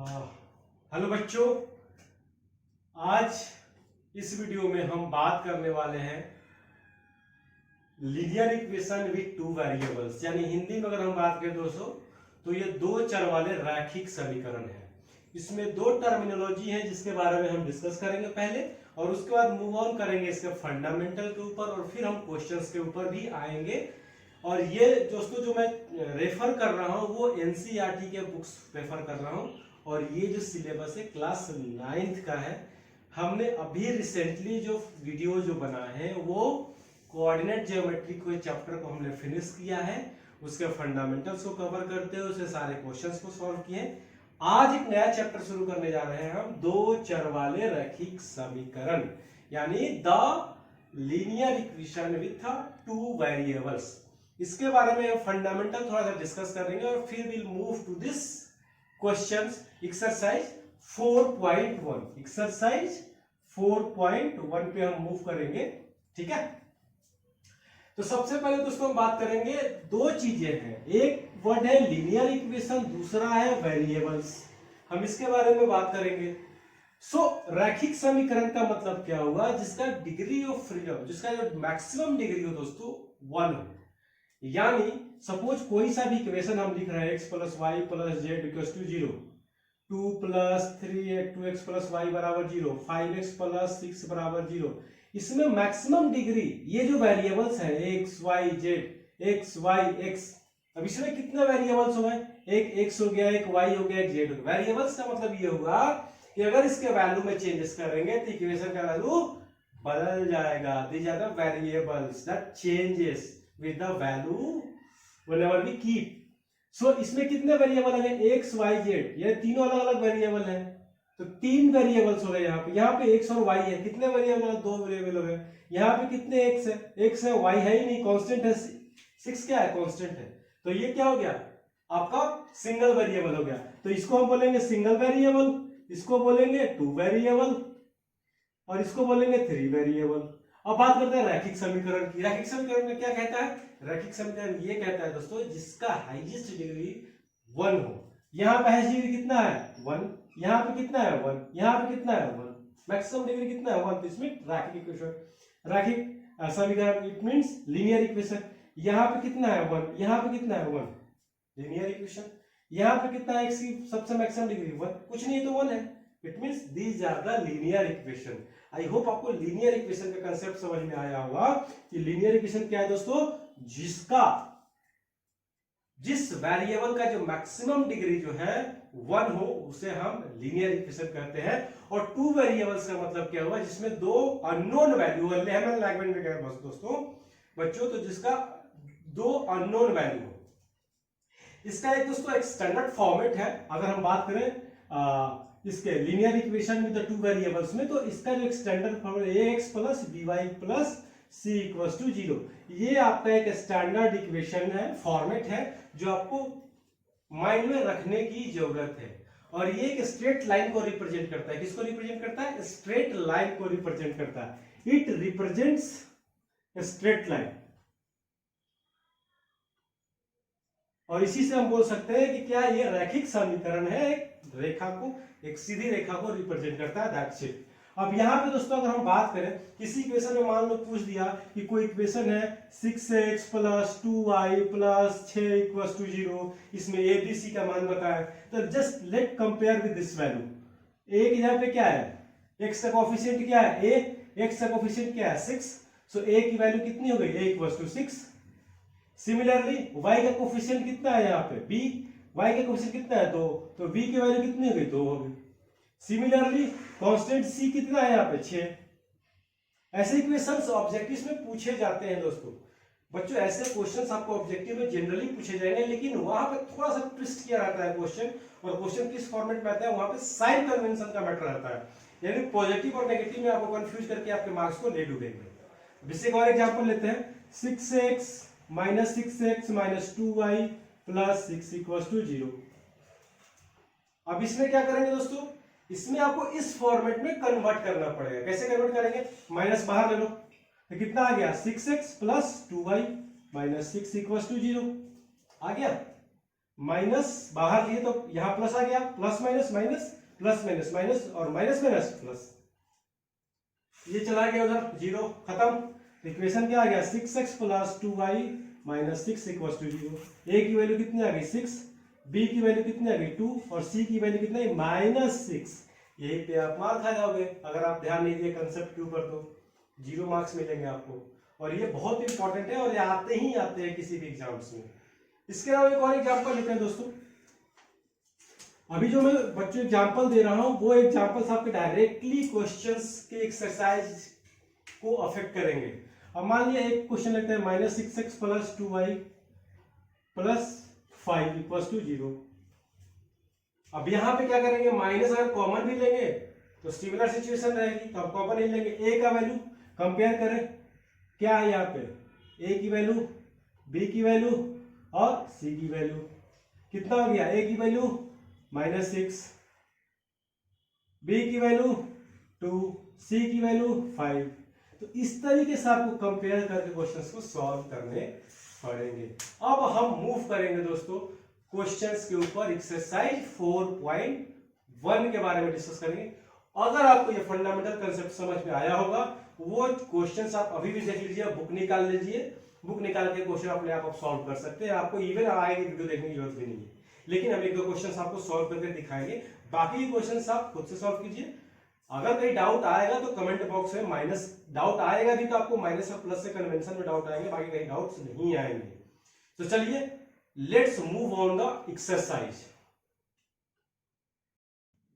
Hello बच्चों, आज इस वीडियो में हम बात करने वाले हैं linear equation with two variables, यानी हिंदी में अगर हम बात करें दोस्तों तो ये दो चर वाले रैखिक समीकरण है। इसमें दो टर्मिनोलॉजी है जिसके बारे में हम डिस्कस करेंगे पहले, और उसके बाद मूव ऑन करेंगे इसके फंडामेंटल के ऊपर, और फिर हम क्वेश्चंस के ऊपर भी आएंगे। और ये दोस्तों जो मैं रेफर कर रहा हूँ वो एनसीईआरटी के बुक्स रेफर कर रहा हूँ, और ये जो सिलेबस है क्लास 9th का है। हमने अभी रिसेंटली जो वीडियो जो बना है वो कोऑर्डिनेट ज्योमेट्री के चैप्टर को हमने फिनिश किया है, उसके फंडामेंटल्स को कवर करते हुए उसके सारे क्वेश्चंस को सॉल्व किए। आज एक नया चैप्टर शुरू करने जा रहे हैं हम, दो चर वाले रैखिक समीकरण, यानी the linear equation with two variables. इसके बारे में फंडामेंटल थोड़ा सा डिस्कस करेंगे और फिर will move to this questions. Exercise 4.1, exercise 4.1 पे हम मूव करेंगे, ठीक है। तो सबसे पहले दोस्तों हम बात करेंगे, दो चीजें हैं, एक वर्ड है लीनियर इक्वेशन, दूसरा है वेरिएबल्स। हम इसके बारे में बात करेंगे। रैखिक समीकरण का मतलब क्या हुआ? जिसका डिग्री ऑफ फ्रीडम, जिसका जो मैक्सिमम डिग्री हो दोस्तों 1 हो। यानी सपोज कोई सा भी इक्वेशन हम लिख रहे हैं x plus Y plus Z equals to 0, 2 plus 2x plus Y बराबर 0, 5x प्लस 6 बराबर 0। इसमें मैक्सिमम डिग्री ये जो वेरिएबल्स है x y z, x y x, अब इसमें कितने वेरिएबल्स हो गए? एक x हो गया, एक y हो गया, एक z हो गया। वेरिएबल्स का मतलब ये होगा कि अगर इसके वैल्यू में चेंजेस करेंगे तो इक्वेशन का वैल्यू बदल जाएगा। These are the variables that changes with the value whenever we keep. So इसमें कितने वेरिएबल है? x y z, ये तीनों अलग अलग वेरिएबल है, तो तीन वेरिएबल्स हो गए। यहाँ पे x और y है, कितने वेरिएबल है? दो वेरिएबल हो गए। यहाँ पे कितने x है? x है, y है ही नहीं, कांस्टेंट है, 6 क्या है? कांस्टेंट है। तो ये क्या हो गया? आपका सिंगल वेरिएबल हो गया। तो इसको हम बोलेंगे सिंगल वेरिएबल, इसको बोलेंगे टू वेरिएबल, और इसको बोलेंगे थ्री वेरिएबल। अब बात करते हैं रैखिक समीकरण की। रैखिक समीकरण में क्या कहता है? रैखिक समीकरण ये कहता है दोस्तों, जिसका हाईएस्ट डिग्री 1 हो। यहाँ पे हाईएस्ट डिग्री कितना है? 1। यहाँ पे कितना है? 1। यहाँ पे कितना है? 1। मैक्सिमम डिग्री कितना है? 1। तो इसमें रैखिक इक्वेशन, रैखिक समीकरण, इट मींस लीनियर इक्वेशन। यहाँ पे कितना है? 1। यहाँ पे कितना है? 1। Linear equation. यहाँ पे कितना है? x की सबसे मैक्सिमम डिग्री 1, कुछ नहीं तो 1 है। It means these are the linear equation. I hope आपको लीनियर इक्वेशन का कंसेप्ट समझ में आया होगा कि लीनियर इक्वेशन क्या है दोस्तों? जिस वेरिएबल का जो मैक्सिमम डिग्री जो है 1 हो उसे हम लीनियर इक्वेशन कहते हैं। और टू वेरिएबल्स का मतलब क्या हुआ? जिसमें दो अननोन वैल्यू है, लेहमैन लैगमैन में कह दोस्तों बच्चों, तो जिसका दो अननोन वैल्यू हो। इसका एक दोस्तों एक स्टैंडर्ड फॉर्मेट है। अगर हम बात करें इसके linear equation with the two variables में, तो इसका जो standard formula ax plus by plus c equals to 0, ये आपका एक स्टैंडर्ड इक्वेशन है, फॉर्मेट है, जो आपको माइंड में रखने की जरूरत है। और ये एक स्ट्रेट लाइन को रिप्रेजेंट करता है। किसको रिप्रेजेंट करता है? स्ट्रेट लाइन को रिप्रेजेंट करता है। इट रिप्रेजेंट्स स्ट्रेट लाइन, और इसी से हम बोल सकते हैं कि क्या ये रैखिक समीकरण है, एक रेखा को, एक सीधी रेखा को रिप्रेजेंट करता है। That's it. अब यहाँ पे दोस्तों अगर हम बात करें, किसी इक्वेशन में मान लो पूछ दिया कि कोई इक्वेशन है 6x plus 2y plus 6 equals to 0, इसमें a b c का मान बताया, तो just let compare with this value. a की यहाँ पे क्या है? x का कोएफिशिएंट क्या है? a। x का कोएफिशिएंट क्या है? 6। सो a की वैल्यू कितनी हो गई? a equals to 6। Similarly y का कोएफिशिएंट कितना है? यहाँ पे b, y का कोएफिशिएंट कितना है? 2, तो v की वैल्यू कितनी हो गई? 2 हो गई। सिमिलरली कांस्टेंट c कितना है? यहाँ पे 6। ऐसे इक्वेशंस ऑब्जेक्टिव्स में पूछे जाते हैं दोस्तों। बच्चों ऐसे क्वेश्चंस आपको ऑब्जेक्टिव में जनरली पूछे जाएंगे, लेकिन वहां पे थोड़ा सा ट्विस्ट किया रहता है क्वेश्चन, और क्वेश्चन किस फॉर्मेट में आता है, वहां पे साइन कन्वेंशन का मैटर रहता है, यानी पॉजिटिव और नेगेटिव में आपको कंफ्यूज करके आपके मार्क्स को ले डूबेंगे। इससे एक और एग्जांपल लेते हैं, 6x minus 6x minus 2y plus 6 equals to 0। अब इसमें क्या करेंगे दोस्तों? इसमें आपको इस फॉर्मेट में कन्वर्ट करना पड़ेगा। कैसे कन्वर्ट करेंगे? माइनस बाहर ले लो, तो कितना आ गया? 6x plus 2y minus 6 equals to 0 आ गया। माइनस बाहर लिए तो यहां प्लस आ गया, plus minus minus, plus minus minus, और माइनस माइनस प्लस, ये चला गया उधर, जीरो, खत्म। इक्वेशन क्या आ गया, 6x plus 2y minus 6 equal to 0। A की वैल्यू कितनी आ गई 6, बी की वैल्यू कितनी आ गई 2, और सी की वैल्यू कितनी आई -6। यही पे आप मार खा जाओगे अगर आप ध्यान नहीं दिए कंसेप्ट के ऊपर, तो 0 मार्क्स मिलेंगे आपको। और ये बहुत इंपॉर्टेंट है और ये आते ही आते हैं किसी भी एग्जाम्स में। इसके अलावा एक और एग्जाम्पल लेते हैं दोस्तों। अभी जो मैं बच्चों एग्जाम्पल दे रहा हूं वो एग्जाम्पल्स आपके डायरेक्टली क्वेश्चंस के एक्सरसाइज को अफेक्ट करेंगे। अब मान लिया एक क्वेश्चन लेते हैं, -6x plus 2y plus 5 equal to 0। अब यहां पे क्या करेंगे, माइनस अगर कॉमन भी लेंगे तो सिमिलर सिचुएशन रहेगी, तो अब कॉमन नहीं लेंगे। ए का वैल्यू कंपेयर करें, क्या है यहाँ पे, ए की वैल्यू, बी की वैल्यू और सी की वैल्यू, कितना हो गया, ए की वैल्यू -6, बी की वैल्यू 2, सी की वैल्यू 5। तो इस तरीके से आपको कंपेयर करके क्वेश्चंस को सॉल्व करने पड़ेंगे। अब हम मूव करेंगे दोस्तों क्वेश्चंस के ऊपर, एक्सरसाइज 4.1 के बारे में डिस्कस करेंगे। अगर आपको ये फंडामेंटल कंसेप्ट समझ में आया होगा, वो क्वेश्चंस आप अभी भी देख लीजिए, बुक निकाल लीजिए, बुक निकाल के क्वेश्चन अपने आप सॉल्व कर सकते हैं। आपको इवन आएगी वीडियो देखने की जरूरत भी नहीं है, लेकिन हम एक दो क्वेश्चंस आपको सॉल्व करके दिखाएंगे, बाकी क्वेश्चंस आप खुद से सॉल्व कीजिए। अगर कहीं डाउट आएगा तो कमेंट बॉक्स में माइनस, डाउट आएगा भी तो आपको माइनस और प्लस से कन्वेंशन में डाउट आएंगे, बाकी कहीं डाउट्स नहीं आएंगे। तो चलिए let's move on the exercise.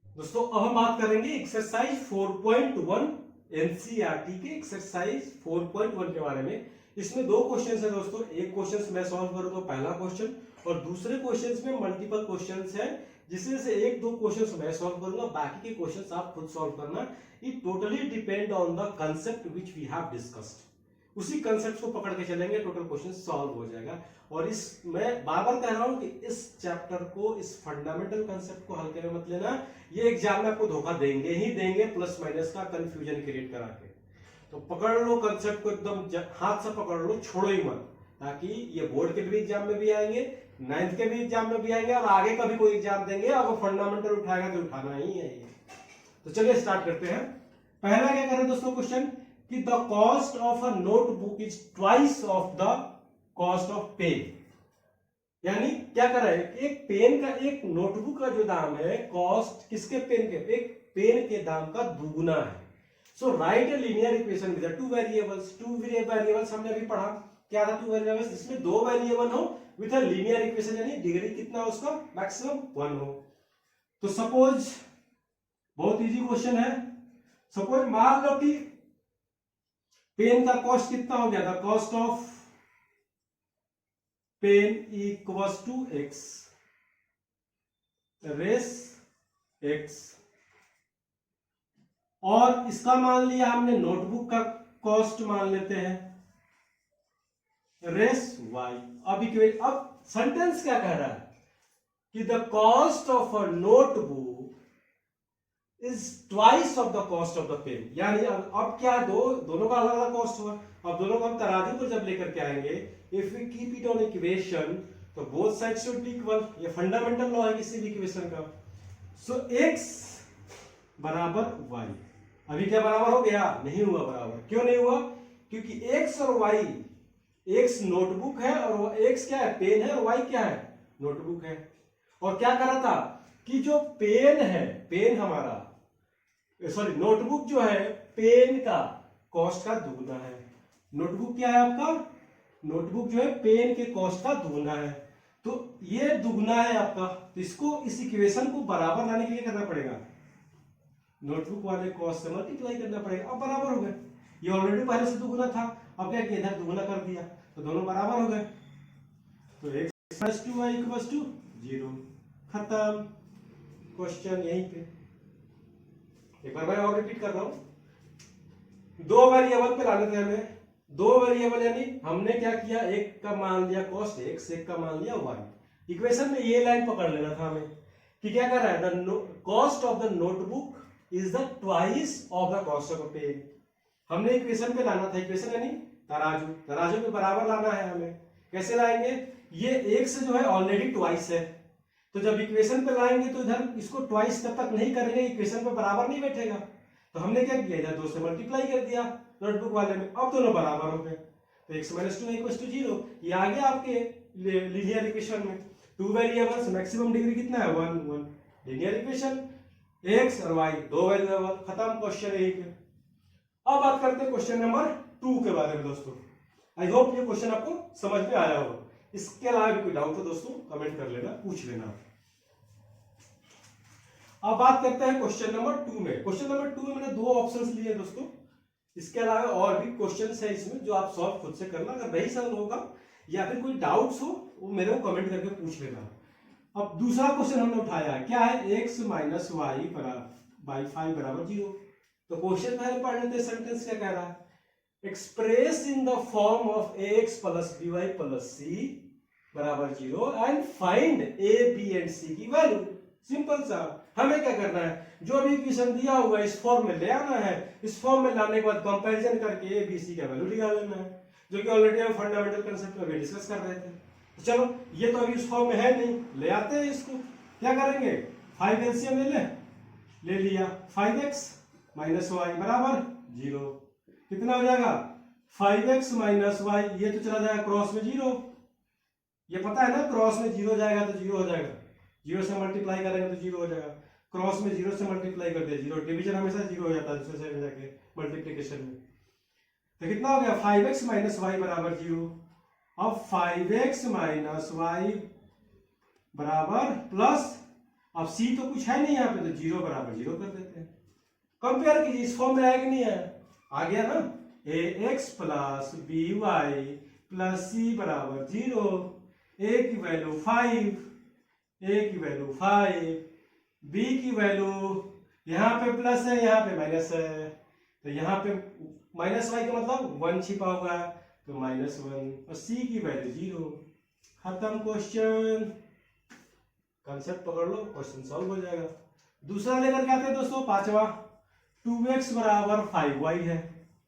दोस्तों अब हम बात करेंगे एक्सरसाइज 4.1 एनसीईआरटी के एक्सरसाइज 4.1 के बारे में। इसमें दो क्वेश्चंस है दोस्तों, एक क्वेश्चन मैं सॉल्व करूंगा पहला क्वेश्चन, और दूसरे क्वेश्चंस में मल्टीपल क्वेश्चंस है जिसमें से एक दो क्वेश्चंस मैं सॉल्व करूंगा, बाकी के क्वेश्चंस आप खुद सॉल्व करना। It totally depend on the concept which we have discussed. उसी कंसेप्ट को पकड़ के चलेंगे, टोटल क्वेश्चन सॉल्व हो जाएगा। और इस मैं बार बार कह रहा हूं कि इस चैप्टर को, इस फंडामेंटल कंसेप्ट को हल्के में मत लेना, ये एग्जाम में आपको धोखा देंगे ही देंगे, प्लस माइनस का कंफ्यूजन क्रिएट करा के। तो पकड़ लो कंसेप्ट को, एकदम हाथ से पकड़ लो, छोड़ो ही मत, ताकि ये बोर्ड के भी एग्जाम में भी आएंगे, 9th के भी एग्जाम में भी आएंगे, और आगे कभी कोई एग्जाम देंगे आपको फंडामेंटल उठाएगा तो उठाना ही है ये। तो चलिए स्टार्ट करते हैं। पहला क्या कर रहे हैं दोस्तों क्वेश्चन, कि the cost of a notebook is twice of the cost of pen. यानी क्या कर रहा है, एक पेन का, एक नोटबुक का जो दाम है, कॉस्ट किसके, पेन के, एक पेन के दाम का दुगुना है। So write a linear equation with two variables. Two variables हमने अभी पढ़ा, क्या था टू वेरिएबल्स, इसमें दो वेरिएबल हो विद अ लीनियर इक्वेशन, यानी डिग्री कितना उसका, मैक्सिमम 1 हो। तो सपोज, बहुत इजी क्वेश्चन है, सपोज मान लो कि पेन का कॉस्ट कितना हो गया था, cost of pen equals to x रेस x, और इसका मान लिया हमने नोटबुक का कॉस्ट मान लेते हैं रेस y। अब सेंटेंस क्या कह रहा है कि the cost of a notebook is twice of the cost of the pen. यानी अब क्या, दोनों का अलग अलग कॉस्ट हुआ, अब दोनों को हम तराजू पर जब लेकर के आएंगे, if we keep it on equation, तो both side should be equal. ये फंडामेंटल लॉ है किसी भी इक्वेशन का। सो x बराबर y, अभी क्या बराबर हो गया, नहीं हुआ बराबर। क्यों नहीं हुआ, क्योंकि x और y, x नोटबुक है और x क्या है, पेन है, और y क्या है, नोटबुक है। और क्या करा था कि जो पेन है, पेन हमारा, सॉरी नोटबुक जो है, पेन का कॉस्ट का दुगुना है। नोटबुक क्या है आपका, नोटबुक जो है पेन के कॉस्ट का दुगुना है। तो ये दुगुना है आपका, तो इसको, इस इक्वेशन को बराबर लाने के लिए करना पड़ेगा, नोटबुक वाले कॉस्ट से मल्टीप्लाई करना पड़ेगा। अब बराबर हो गए, ये ऑलरेडी पहले से दुगुना था, अब क्या किया, इधर दुगुना कर दिया, तो दोनों बराबर हो गए। तो x + 2y = 0, खत्म क्वेश्चन यहीं पे। एक बार मैं और रिपीट कर रहा हूं, दो वेरिएबल पे लाने थे हमें, दो वेरिएबल, यानी हमने क्या किया, एक का मान लिया कॉस्ट x, एक का मान लिया y। इक्वेशन में ये लाइन पकड़ लेना था हमें कि क्या कर रहा है, the cost of the notebook is the twice of the cost of a pen. हमने इक्वेशन पे लाना था, इक्वेशन यानी तराजू, तराजू पे बराबर लाना है हमें। कैसे लाएंगे, ये एक से जो है ऑलरेडी ट्वाइस है, तो जब इक्वेशन पे लाएंगे तो इधर इसको ट्वाइस जब तक नहीं करेंगे इक्वेशन पे बराबर नहीं बैठेगा। तो हमने क्या किया, इधर 2 से मल्टीप्लाई कर दिया नोटबुक वाले में, अब दोनों बराबर हो गए, तो x - 2 = 0। ये आ गया आपके लीनियर इक्वेशन में। 2 वेरिएबल्स, मैक्सिमम डिग्री कितना है 1 1, लीनियर इक्वेशन, x और y 2 वेरिएबल, खत्म क्वेश्चन यही पे। अब बात करते हैं क्वेश्चन नंबर 2 के बारे में दोस्तों। आई होप ये क्वेश्चन आपको समझ में आया होगा। इसके अलावा भी कोई डाउट हो दोस्तों कमेंट कर लेना, पूछ लेना। अब बात करते हैं क्वेश्चन नंबर 2 में। क्वेश्चन नंबर 2 में मैंने 2 ऑप्शंस लिए दोस्तों, इसके अलावा और भी क्वेश्चंस है इसमें जो आप सॉल्व खुद से करना। अगर नहीं सॉल्व होगा या फिर कोई डाउट्स हो वो मेरे को कमेंट करके पूछ लेना। अब दूसरा क्वेश्चन हमने उठाया है, क्या है, x - y 5 = 0। तो क्वेश्चन पहले पढ़ लेते हैं, सेंटेंस क्या कह रहा है, express in the form of ax + by + c = 0 and find a, b and c की वैल्यू। सिंपल सा, हमें क्या करना है, जो भी इक्वेशन दिया हुआ इस फॉर्म में ले आना है, इस फॉर्म में लाने के बाद कंपैरिजन करके a, b, c का वैल्यू निकाल लेना है, जो कि ऑलरेडी हम फंडामेंटल कांसेप्ट में भी डिस्कस कर रहे थे। तो चलो ये तो अभी इस फॉर्म में है नहीं, ले आते हैं इसको। क्या करेंगे, 5 एलसीएम ले लिया, 5x - y = 0। कितना हो जाएगा, 5x - y, ये तो चला जाएगा क्रॉस में 0, ये पता है ना, क्रॉस में 0 जाएगा तो 0 हो जाएगा, 0 से मल्टीप्लाई करेंगे तो 0 हो जाएगा, क्रॉस में 0 से मल्टीप्लाई कर दिया 0, डिवीजन हमेशा 0 हो जाता है दूसरे साइड में जाके मल्टीप्लिकेशन में। तो कितना हो गया, 5x - y = 0। अब 5x - y बराबर प्लस, अब c तो कुछ है नहीं यहाँ पे, तो 0 = 0 कर देते हैं। कंपेयर कीजिए, इस फॉर्म में आया कि नहीं आया, आ गया ना, ax + by + c = 0, a की वैल्यू 5, a की वैल्यू 5, b की वैल्यू, यहाँ पे प्लस है यहाँ पे माइनस है, तो यहाँ पे -y का मतलब 1 छिपा हुआ है, तो -1, और c की वैल्यू 0। खत्म क्वेश्चन, कंसेप्ट पकड़ लो, क्वेश्चन सॉल्व हो जाएगा। दूसरा लेकर के आते हैं दोस्तों, पांचवा, 2x = 5y है,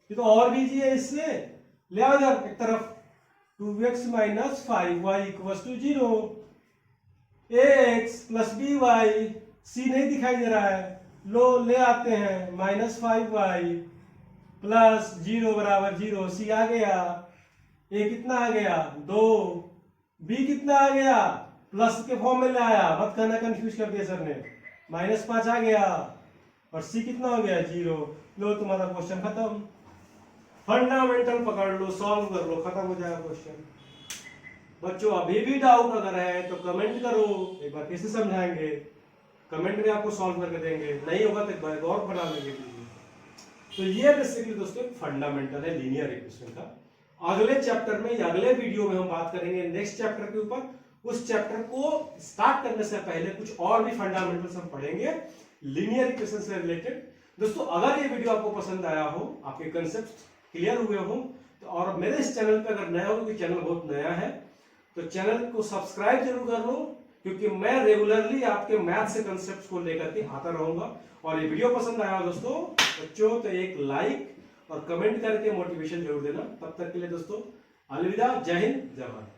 ये तो और भी इजी है, इससे ले आओ इधर एक तरफ, 2x - 5y = 0, ax + by, c नहीं दिखाई दे रहा है, लो ले आते हैं, -5y + 0 = 0, c आ गया, a कितना आ गया 2, b कितना आ गया, प्लस के फॉर्म में ले आया, मत कहना कंफ्यूज कर दिया सर ने, -5 आ गया, और c कितना हो गया 0। लो तुम्हारा क्वेश्चन खत्म, फंडामेंटल पकड़ लो, सॉल्व कर लो, खत्म हो जाएगा क्वेश्चन। बच्चों अभी भी डाउट अगर है तो कमेंट करो, एक बार कैसे समझाएंगे, कमेंट में आपको सॉल्व करके देंगे, नहीं होगा तो एक बार और बना लेंगे। तो ये बेसिकली दोस्तों फंडामेंटल है लीनियर इक्वेशन का। अगले चैप्टर में या अगले वीडियो में हम बात करेंगे नेक्स्ट चैप्टर के ऊपर। उस चैप्टर को स्टार्ट करने से पहले कुछ और भी फंडामेंटल्स हम पढ़ेंगे लीनियर इक्वेशन से रिलेटेड। दोस्तों अगर ये वीडियो आपको पसंद आया हो, आपके कंसेप्ट क्लियर हुए हो, तो और मेरे इस चैनल पे अगर नया हो, क्योंकि चैनल बहुत नया है, तो चैनल को सब्सक्राइब जरूर कर लो, क्योंकि मैं रेगुलरली आपके मैथ से कंसेप्ट को लेकर के आता रहूंगा। और ये वीडियो पसंद आया दोस्तों बच्चों तो एक लाइक और कमेंट करके मोटिवेशन जरूर देना। तब तक के लिए दोस्तों अलविदा, जय हिंद, जय भारत।